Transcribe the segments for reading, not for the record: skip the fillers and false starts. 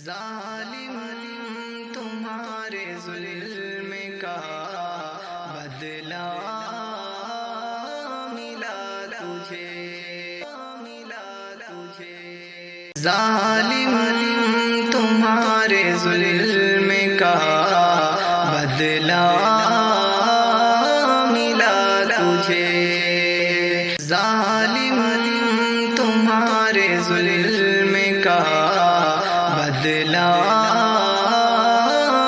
ظالم تمہارے ظلم کا بدلہ ملا تجھے ظالم تمہارے ظلم کا بدلہ ملا تجھے ظالم تمہارے ظلم کا بدلہ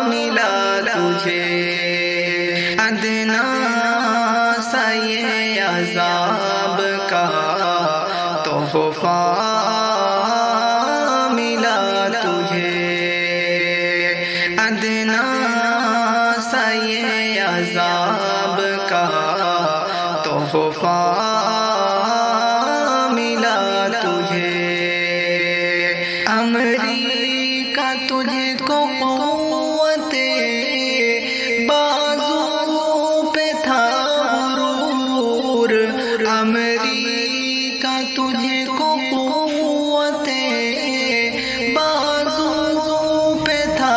ملا تجھے ادنا سا یہ عذاب کا تحفہ ملا تجھے ادنا سا یہ عذاب کا تحفہ ملا تجھے امریکہ تجھ کو قوت بازو پہ تھا غرور امریکہ تجھ کو قوت بازو پہ تھا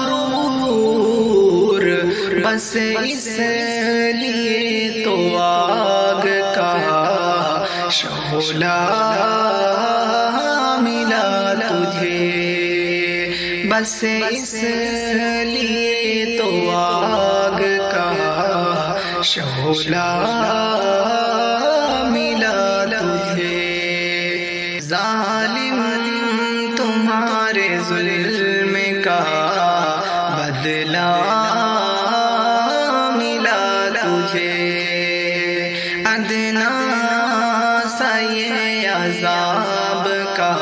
غرور بس اس لیے تو آگ کا شعلہ ملا تجھے بس اس لیے تو آگ کا شعلہ ملا تجھے ظالم تمہارے ظلم کا بدلہ ملا تجھے ادنا سا یہ عذاب کا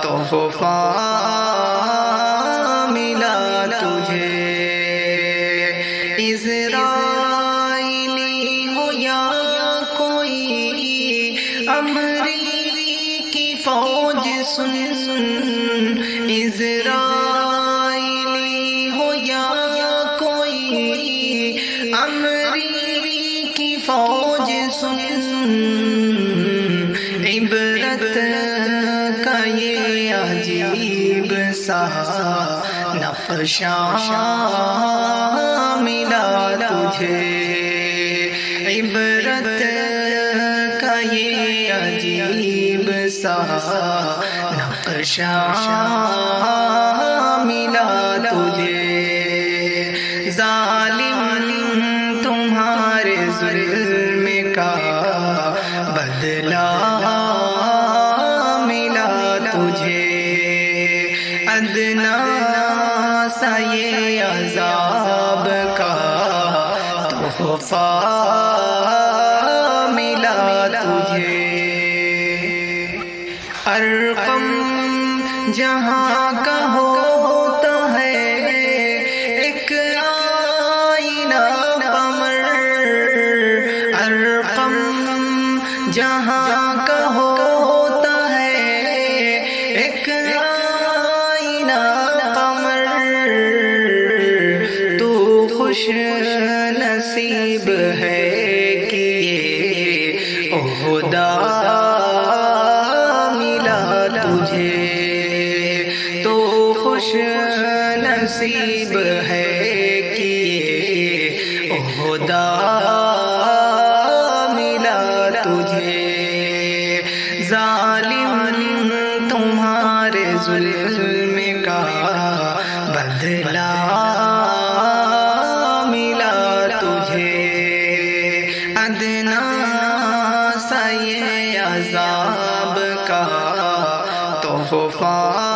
تحفہ ملا تجھے اسرائیلی ہو یا کوئی امریکی فوج سن اسرائیلی ہو یا کوئی امریکی فوج سن عبرت کا یہ عجیب سا نقشہ ملا تجھے عبرت کا یہ عجیب سا نقشہ ملا تجھے ظالم تمہارے ظلم کا بدلہ ملا تجھے ادنا سا یہ عذاب کا تحفہ ملا تجھے ارقم جہاں کا ہوتا ہے ایک آئینہ قمر ارقم جہاں کا ہوتا ہے ایک آئینہ قمر تو خوش نصیب ہے کہ یہ عہدہ ملا تجھے تو خوش نصیب ہے کہ یہ عہدہ ملا تجھے ظالم تمہارے ظلم کا بدلہ ملا تجھے ادنا سا یہ عذاب کا تحفہ